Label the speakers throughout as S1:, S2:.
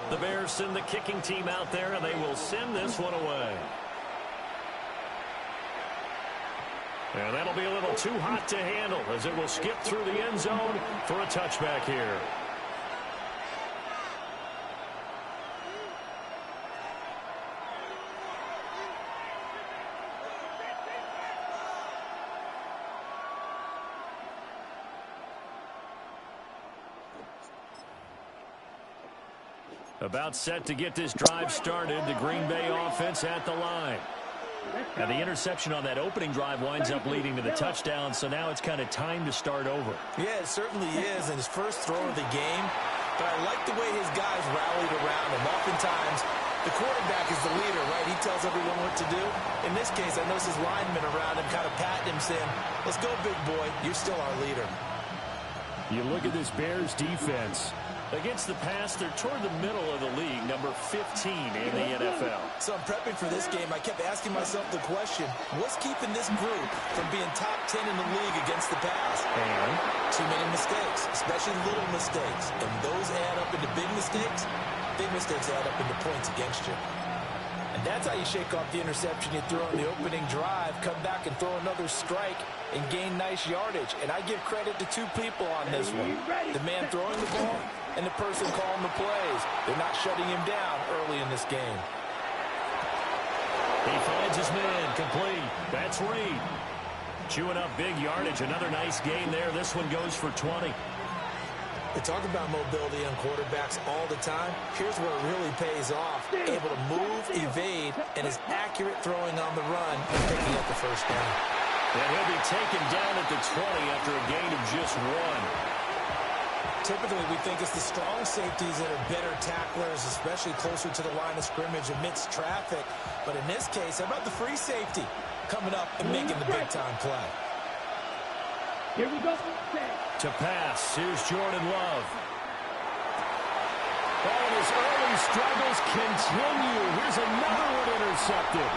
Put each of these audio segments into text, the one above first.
S1: The Bears send the kicking team out there, and they will send this one away. And that'll be a little too hot to handle as it will skip through the end zone for a touchback here. About set to get this drive started. The Green Bay offense at the line. And the interception on that opening drive winds up leading to the touchdown, so now it's kind of time to start over.
S2: Yeah, it certainly is, and his first throw of the game. But I like the way his guys rallied around him. Oftentimes, the quarterback is the leader, right? He tells everyone what to do. In this case, I notice his linemen around him kind of patting him, saying, let's go, big boy. You're still our leader.
S1: You look at this Bears defense. Against the pass, they're toward the middle of the league, number 15 in the NFL.
S2: So I'm prepping for this game. I kept asking myself the question, what's keeping this group from being top 10 in the league against the pass?
S1: And
S2: too many mistakes, especially little mistakes. And those add up into big mistakes. Big mistakes add up into points against you. And that's how you shake off the interception you threw on the opening drive, come back and throw another strike and gain nice yardage. And I give credit to two people on this one. The man throwing the ball and the person calling the plays. They're not shutting him down early in this game.
S1: He finds his man, complete. That's Reed. Chewing up big yardage. Another nice gain there. This one goes for 20.
S2: We talk about mobility on quarterbacks all the time. Here's where it really pays off. Able to move, evade, and is accurate throwing on the run and picking up the first down.
S1: And he'll be taken down at the 20 after a gain of just 1.
S2: Typically, we think it's the strong safeties that are better tacklers, especially closer to the line of scrimmage amidst traffic. But in this case, how about the free safety coming up and making the big-time play?
S3: Here we go.
S1: To pass, here's Jordan Love. And his early struggles continue. Here's another one intercepted.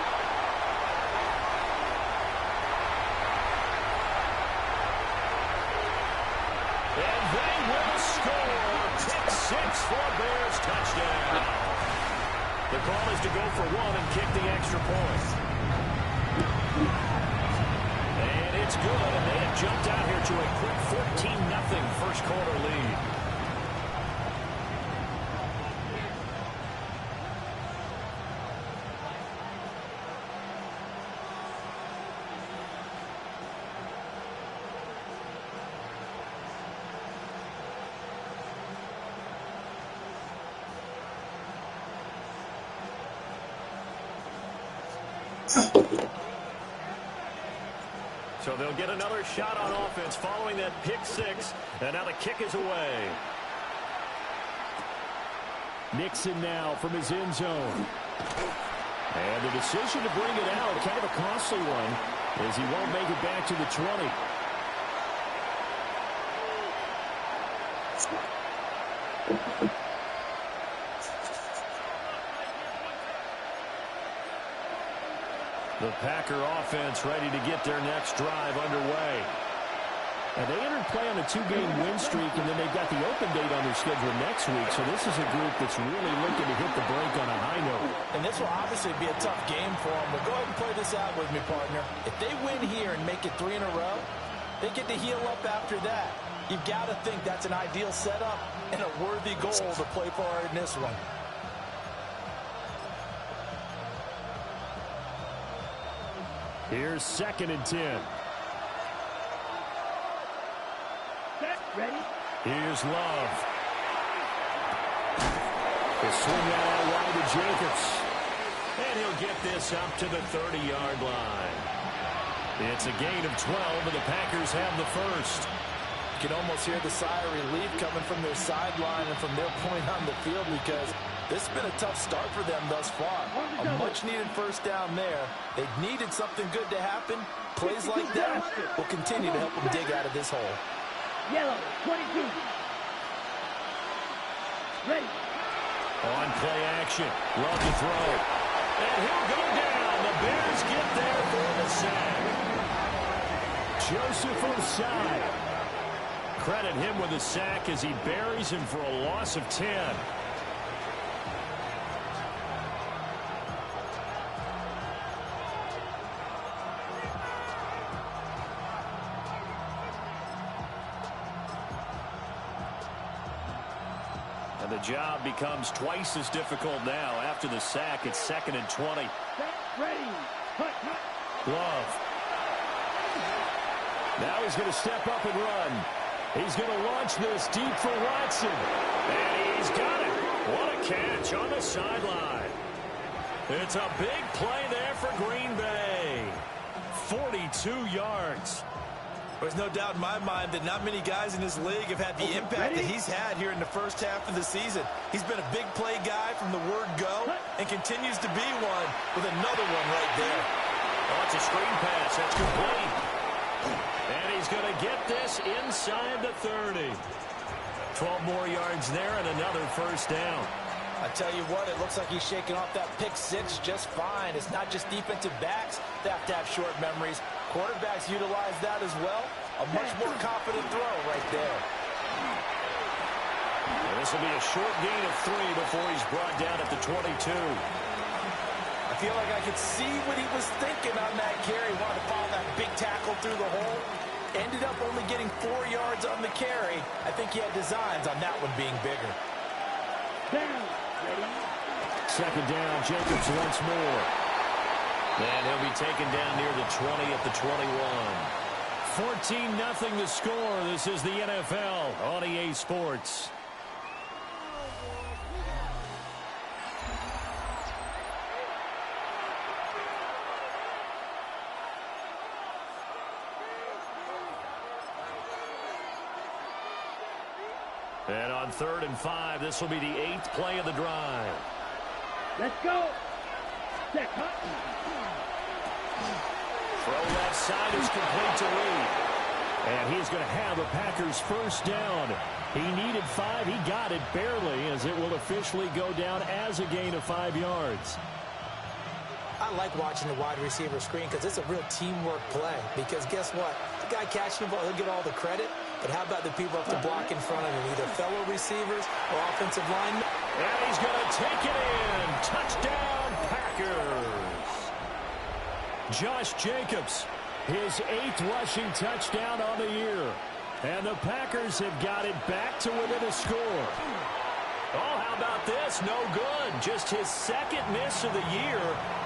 S1: And they will score. Pick 6 for Bears touchdown. The call is to go for 1 and kick the extra point. And it's good, and they have jumped out here to a quick 14-0 first quarter lead. So they'll get another shot on offense following that pick 6. And now the kick is away. Nixon now from his end zone. And the decision to bring it out, kind of a costly one, as he won't make it back to the 20. The Packer offense ready to get their next drive underway. And they entered play on a 2-game win streak, and then they've got the open date on their schedule next week. So this is a group that's really looking to hit the break on a high note.
S2: And this will obviously be a tough game for them. But go ahead and play this out with me, partner. If they win here and make it 3 in a row, they get to heal up after that. You've got to think that's an ideal setup and a worthy goal to play for in this one.
S1: Here's 2nd and 10.
S3: Ready?
S1: Here's Love. He'll swing that out wide to Jacobs. And he'll get this up to the 30-yard line. It's a gain of 12, and the Packers have the first.
S2: You can almost hear the sigh of relief coming from their sideline and from their point on the field, because this has been a tough start for them thus far. A much-needed first down there. They needed something good to happen. Plays like that will continue to help them dig out of this hole.
S3: Yellow, 22. Ready.
S1: On play action. Love to throw. And he'll go down. The Bears get there for the sack. Joseph Ossai. Credit him with a sack as he buries him for a loss of 10. And the job becomes twice as difficult now. After the sack, it's 2nd and 20.
S3: Ready. Hut, hut.
S1: Love. Now he's going to step up and run. He's going to launch this deep for Watson. And he's got it. What a catch on the sideline. It's a big play there for Green Bay. 42 yards.
S2: There's no doubt in my mind that not many guys in this league have had the impact that he's had here in the first half of the season. He's been a big play guy from the word go and continues to be one with another one right there.
S1: Oh, it's a screen pass. That's complete. And he's going to get this inside the 30. 12 more yards there and another first down.
S2: I tell you what, it looks like he's shaking off that pick six just fine. It's not just defensive backs that have to have short memories. Quarterbacks utilize that as well. A much more confident throw right there.
S1: And this will be a short gain of 3 before he's brought down at the 22.
S2: I feel like I could see what he was thinking on that carry. Wanted to follow that big tackle through the hole. Ended up only getting 4 yards on the carry. I think he had designs on that one being bigger.
S3: Down. Ready.
S1: 2nd down, Jacobs once more. And he'll be taken down near the 20 at the 21. 14-0 the score. This is the NFL on EA Sports. And on 3rd and 5, this will be the 8th play of the drive.
S3: Let's go. Set. Hut.
S1: Throw left side is complete to Lee. And he's going to have a Packers first down. He needed 5. He got it barely, as it will officially go down as a gain of 5 yards.
S2: I like watching the wide receiver screen because it's a real teamwork play. Because guess what? The guy catching the ball, he'll get all the credit. But how about the people up to block in front of him, either fellow receivers or offensive linemen?
S1: And he's going to take it in. Touchdown, Packers. Josh Jacobs, his 8th rushing touchdown on the year. And the Packers have got it back to within a score. Oh, how about this? No good. Just his 2nd miss of the year.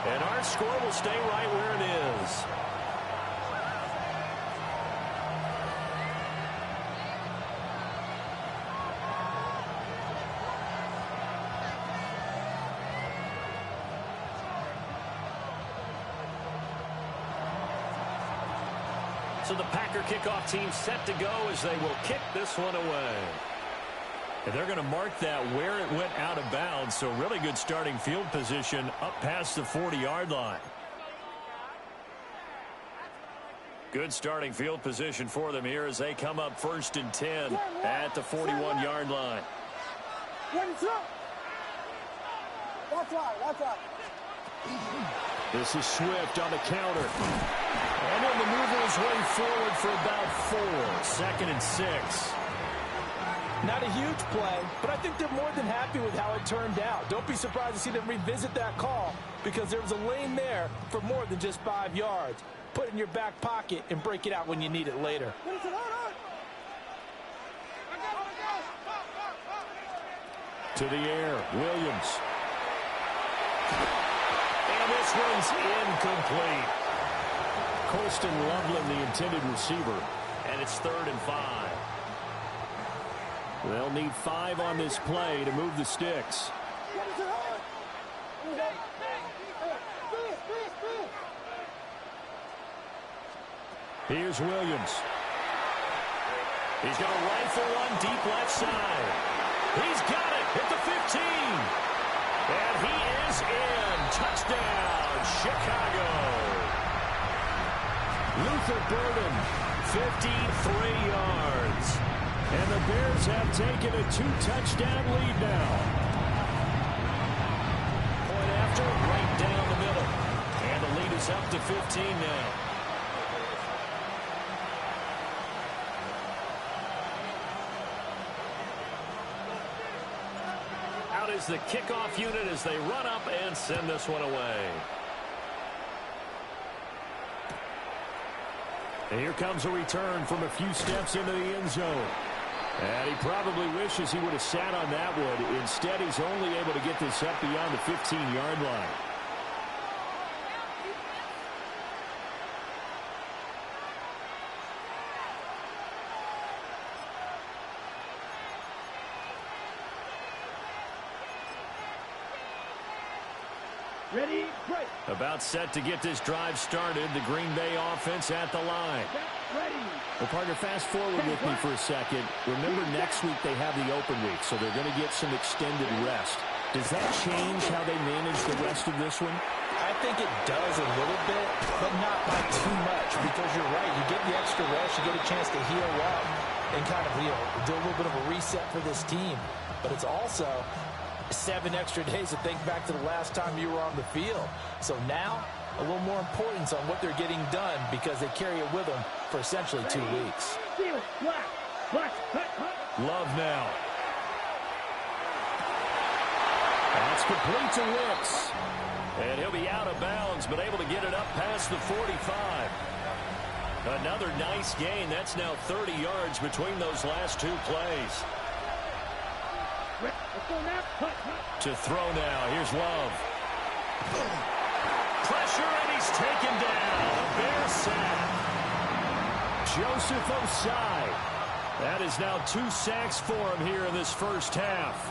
S1: And our score will stay right where it is. So the Packer kickoff team set to go as they will kick this one away. And they're going to mark that where it went out of bounds. So really good starting field position up past the 40-yard line. Good starting field position for them here as they come up 1st and 10 at the 41-yard line. This is Swift on the counter. And then the mover his way forward for about 4. 2nd and 6.
S2: Not a huge play, but I think they're more than happy with how it turned out. Don't be surprised to see them revisit that call because there was a lane there for more than just 5 yards. Put it in your back pocket and break it out when you need it later.
S1: To the air, Williams. And this one's incomplete. Colston Loveland, the intended receiver. And it's 3rd and 5. They'll need 5 on this play to move the sticks. Here's Williams. He's going to rifle one deep left side. He's got it at the 15. And he is in. Touchdown, Chicago. Luther Burden, 53 yards. And the Bears have taken a 2-touchdown lead now. Point after, right down the middle. And the lead is up to 15 now. Out is the kickoff unit as they run up and send this one away. And here comes a return from a few steps into the end zone. And he probably wishes he would have sat on that one. Instead, he's only able to get this up beyond the 15-yard line.
S3: Ready, break.
S1: About set to get this drive started. The Green Bay offense at the line.
S3: Ready.
S1: Well, partner, fast forward with me for a second. Remember, next week they have the open week, so they're going to get some extended rest. Does that change how they manage the rest of this one?
S2: I think it does a little bit, but not by too much, because you're right. You get the extra rest, you get a chance to heal up and kind of, do a little bit of a reset for this team. But it's also 7 extra days to think back to the last time you were on the field. So now, a little more importance on what they're getting done because they carry it with them for essentially 2 weeks.
S3: Steal, black, black, hut, hut.
S1: Love now. That's complete to Wicks. And he'll be out of bounds, but able to get it up past the 45. Another nice gain. That's now 30 yards between those last 2 plays.
S3: Let's go now. Hut, hut.
S1: To throw now. Here's Love. Pressure, and he's taken down. A Bear sack. Joseph Osai. That is now 2 sacks for him here in this first half.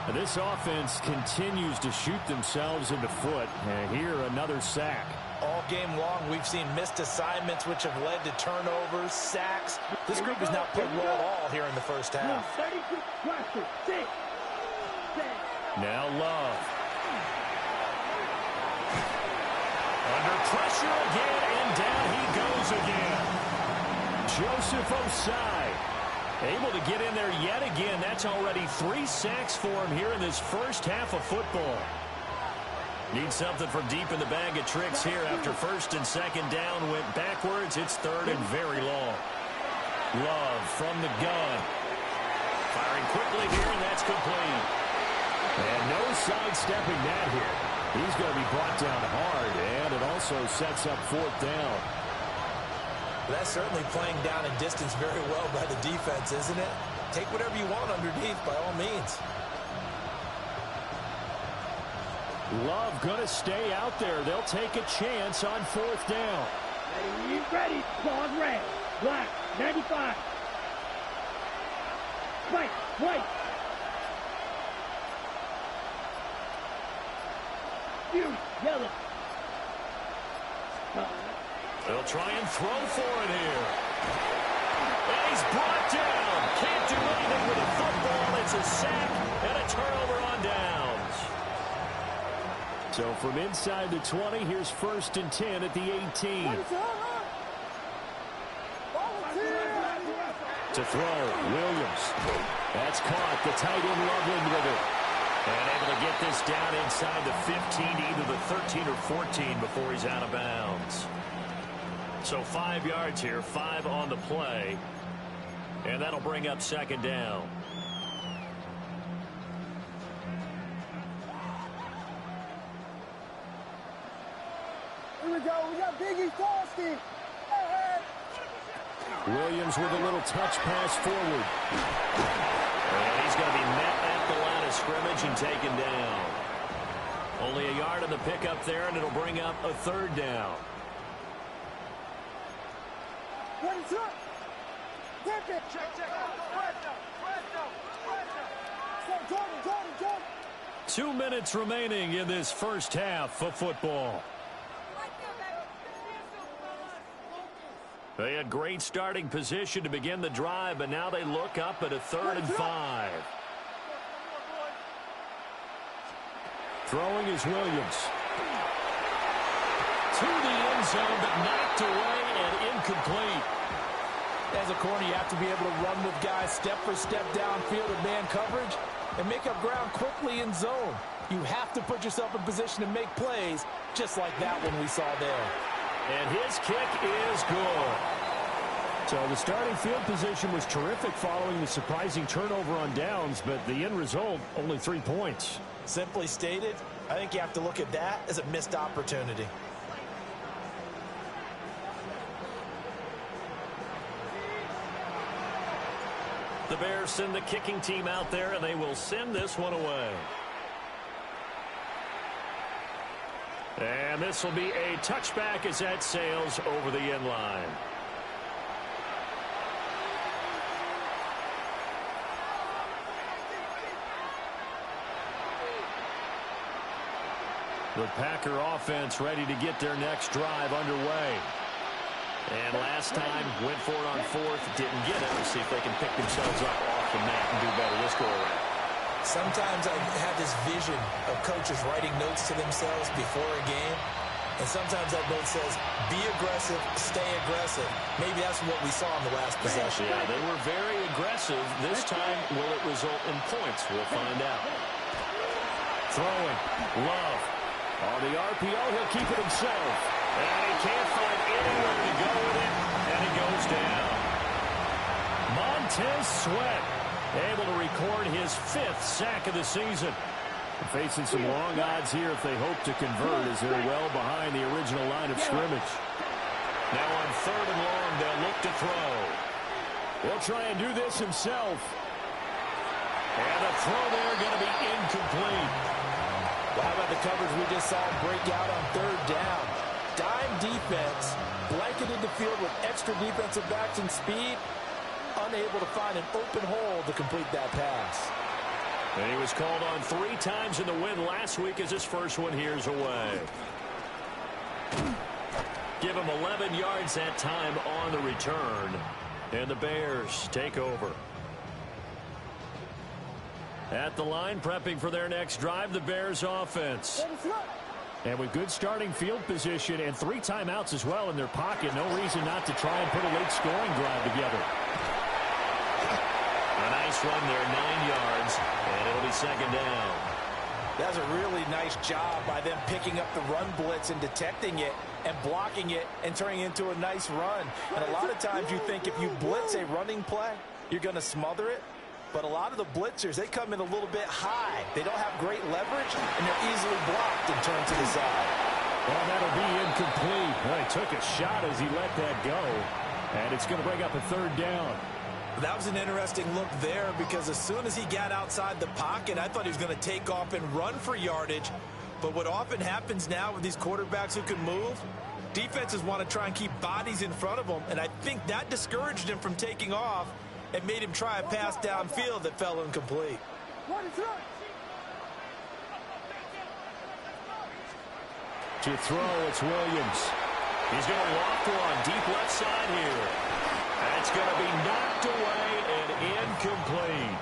S1: And this offense continues to shoot themselves in the foot. And here, another sack.
S2: All game long, we've seen missed assignments, which have led to turnovers, sacks. This group has not played well at all here in the first half.
S3: 32, pressure, 6.
S1: Now Love. Under pressure again, and down he goes again. Joseph Osai able to get in there yet again. That's already 3 sacks for him here in this first half of football. Need something from deep in the bag of tricks here after first and second down went backwards. It's third and very long. Love from the gun. Firing quickly here, and that's complete. And no sidestepping that here. He's going to be brought down hard, and it also sets up 4th down.
S2: That's certainly playing down and distance very well by the defense, isn't it? Take whatever you want underneath, by all means.
S1: Love going to stay out there. They'll take a chance on 4th down.
S3: Ready, claws red, black, 95. White. Yellow.
S1: They'll try and throw for it here. And he's brought down. Can't do anything with a football. It's a sack and a turnover on downs. So from inside the 20, here's 1st and 10 at the 18. To throw, Williams. That's caught. The tight end Loveland with it. And able to get this down inside the 15 to either the 13 or 14 before he's out of bounds. So 5 yards here, 5 on the play. And that'll bring up 2nd down.
S4: Here we go. We got Biggie Frosty.
S1: Williams with a little touch pass forward. And he's going to be met at the line of scrimmage and taken down. Only a yard on the pickup there, and it'll bring up a 3rd down.
S4: Jordan.
S1: 2 minutes remaining in this first half of football. They had great starting position to begin the drive, but now they look up at a 3rd and 5. Throwing is Williams. To the end zone, but knocked away and incomplete.
S2: As a corner, you have to be able to run with guys step for step downfield in man coverage and make up ground quickly in zone. You have to put yourself in position to make plays, just like that one we saw there.
S1: And his kick is good. So the starting field position was terrific following the surprising turnover on downs, but the end result, only 3 points.
S2: Simply stated, I think you have to look at that as a missed opportunity.
S1: The Bears send the kicking team out there, and they will send this one away. And this will be a touchback as that sails over the end line. The Packer offense ready to get their next drive underway. And last time, went for it on fourth, didn't get it. We'll see if they can pick themselves up off the mat and do better this go around.
S2: Sometimes I have this vision of coaches writing notes to themselves before a game. And sometimes that note says, be aggressive, stay aggressive. Maybe that's what we saw in the last possession.
S1: Yeah, they were very aggressive. This time, will it result in points? We'll find out. Throwing. Love. On the RPO, he'll keep it himself. And he can't find anywhere to go with it, and it goes down. Montez Sweat able to record his 5th sack of the season. Facing some long odds here if they hope to convert as they're well behind the original line of scrimmage. Now on 3rd and long, they'll look to throw. He'll try and do this himself. And the throw there going to be incomplete.
S2: Well, how about the coverage we just saw him break out on 3rd down? Dime defense, blanketed the field with extra defensive backs and speed, unable to find an open hole to complete that pass.
S1: And he was called on 3 times in the win last week as his first one here's away. Give him 11 yards that time on the return. And the Bears take over. At the line, prepping for their next drive, the Bears offense. And with good starting field position and 3 timeouts as well in their pocket, no reason not to try and put a late scoring drive together. A nice run there, 9 yards, and it'll be 2nd down.
S2: That's a really nice job by them picking up the run blitz and detecting it and blocking it and turning it into a nice run. And a lot of times you think if you blitz a running play, you're going to smother it. But a lot of the blitzers, they come in a little bit high. They don't have great leverage, and they're easily blocked and turned to the side.
S1: Well, that'll be incomplete. Well, he took a shot as he let that go. And it's going to bring up a 3rd down.
S2: That was an interesting look there because as soon as he got outside the pocket, I thought he was going to take off and run for yardage. But what often happens now with these quarterbacks who can move, defenses want to try and keep bodies in front of them. And I think that discouraged him from taking off and made him try a pass downfield that fell incomplete.
S1: To throw, it's Williams. He's going to loft one deep left side here. That's going to be knocked away and incomplete.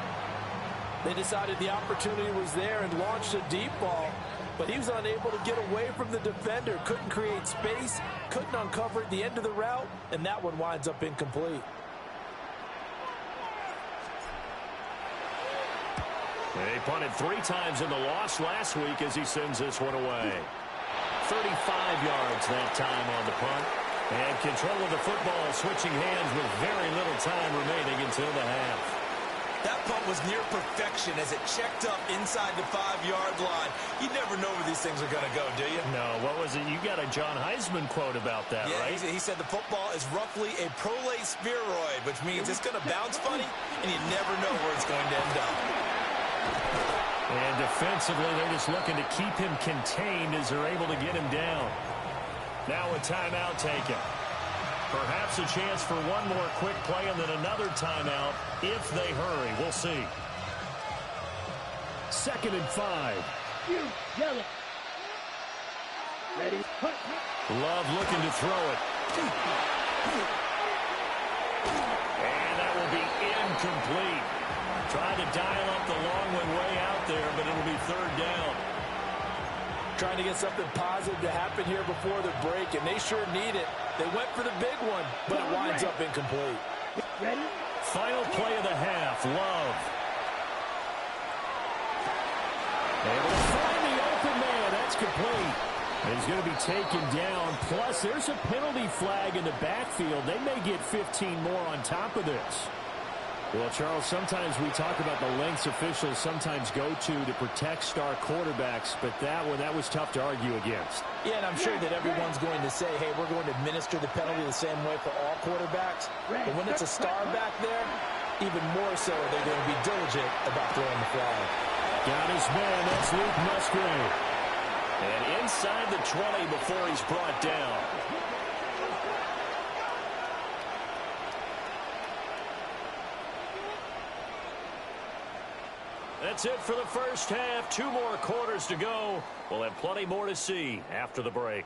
S2: They decided the opportunity was there and launched a deep ball, but he was unable to get away from the defender, couldn't create space, couldn't uncover at the end of the route, and that one winds up incomplete.
S1: He punted 3 times in the loss last week as he sends this one away. 35 yards that time on the punt. And control of the football switching hands with very little time remaining until the half.
S2: That punt was near perfection as it checked up inside the 5-yard line. You never know where these things are going to go, do you?
S1: No, what was it? You got a John Heisman quote about that, right?
S2: He said the football is roughly a prolate spheroid, which means it's going to bounce funny, and you never know where it's going to end up.
S1: And defensively, they're just looking to keep him contained as they're able to get him down. Now a timeout taken. Perhaps a chance for one more quick play and then another timeout if they hurry. We'll see. 2nd and 5.
S3: Yellow. Ready. Hunt.
S1: Love looking to throw it. And that will be incomplete. Trying to dial up the long one way out there, but it'll be 3rd down.
S2: Trying to get something positive to happen here before the break, and they sure need it. They went for the big one, but it winds up incomplete.
S3: Ready.
S1: Final play of the half. Love. Able to find the open man. That's complete. And he's going to be taken down. Plus, there's a penalty flag in the backfield. They may get 15 more on top of this. Well, Charles, sometimes we talk about the lengths officials sometimes go to protect star quarterbacks, but that was tough to argue against.
S2: Yeah, and I'm sure that everyone's going to say, hey, we're going to administer the penalty the same way for all quarterbacks. But when it's a star back there, even more so are they going to be diligent about throwing the flag.
S1: Got his man. That's Luke Musgrave. And inside the 20 before he's brought down. That's it for the first half. 2 more quarters to go. We'll have plenty more to see after the break.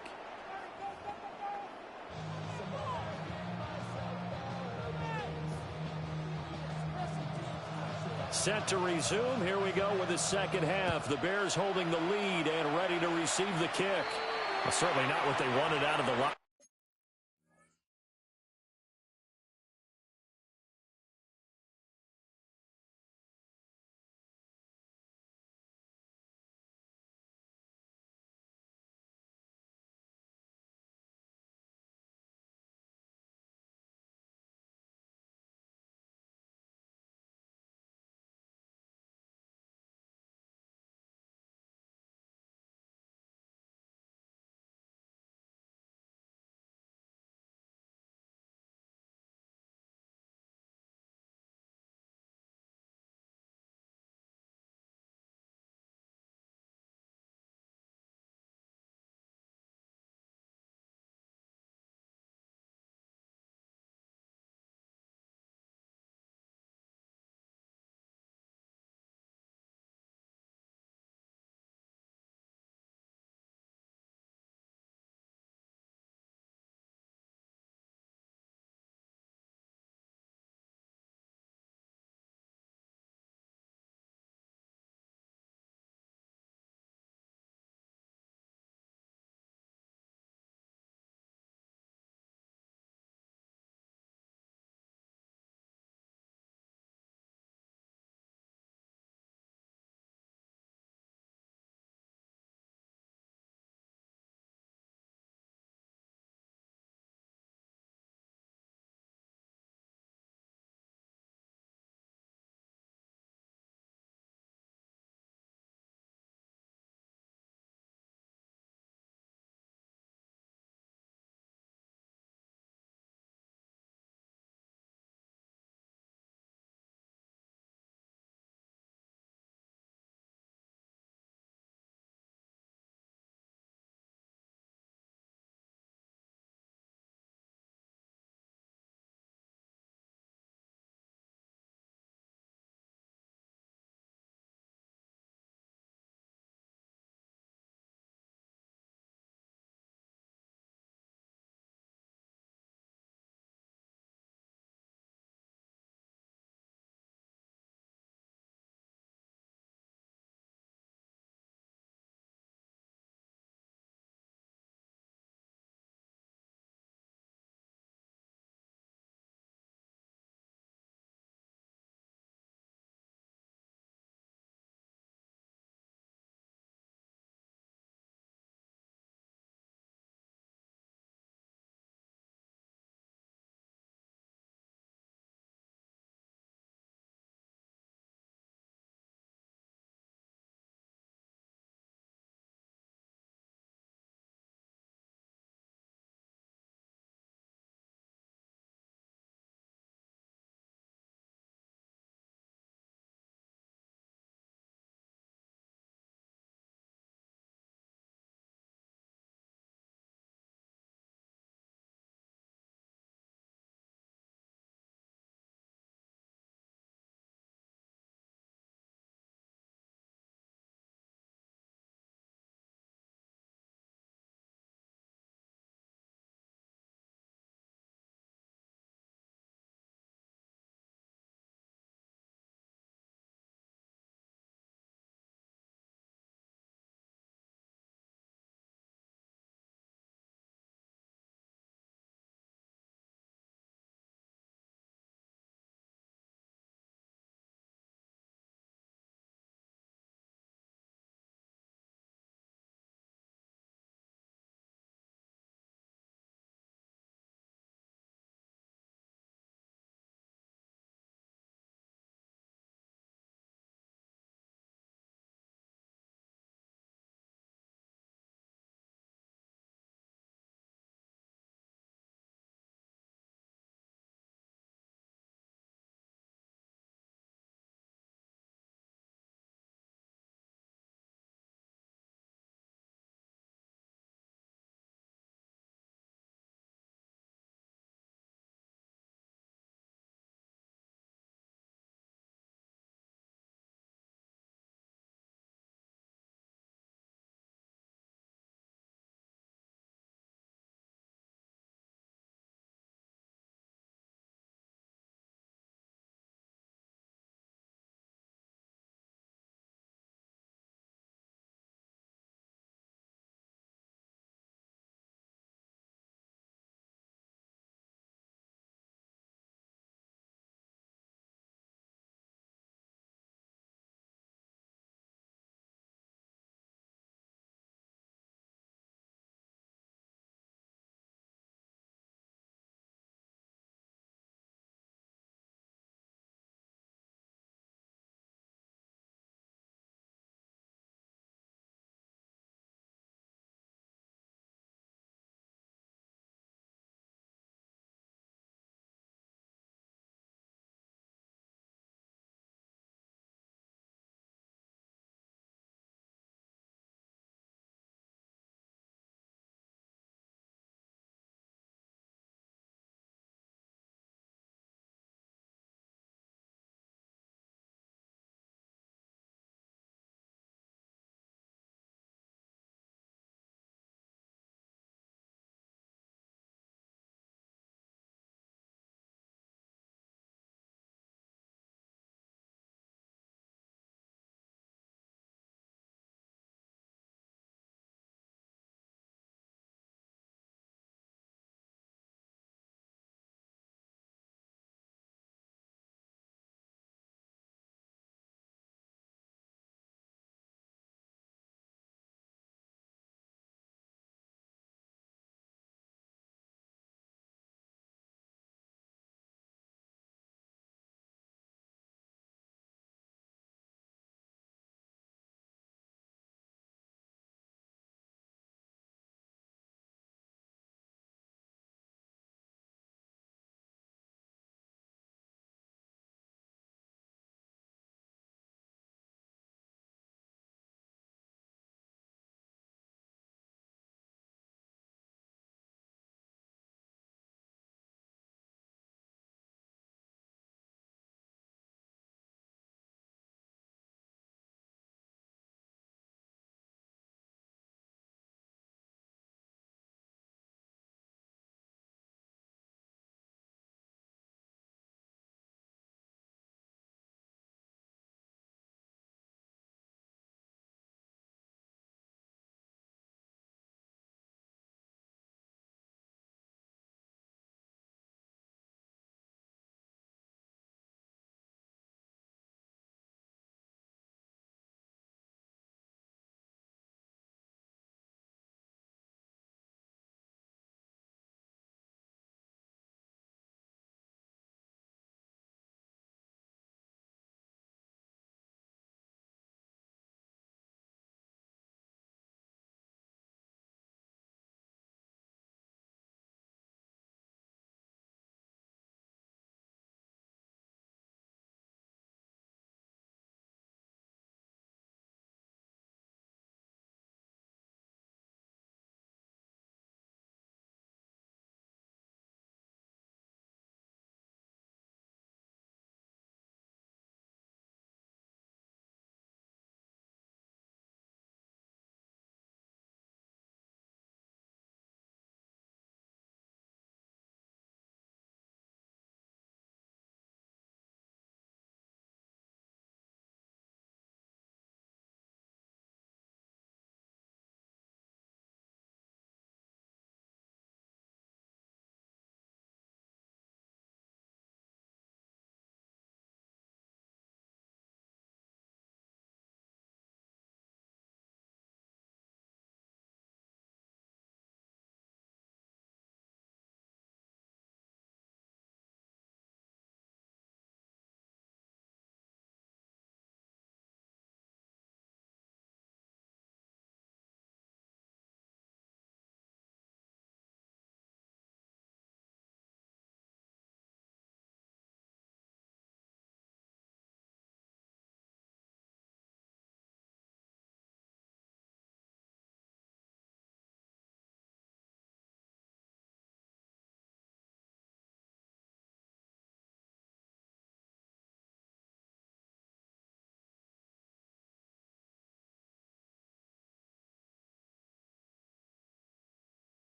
S1: Set to resume. Here we go with the second half. The Bears holding the lead and ready to receive the kick. Well, certainly not what they wanted out of the line.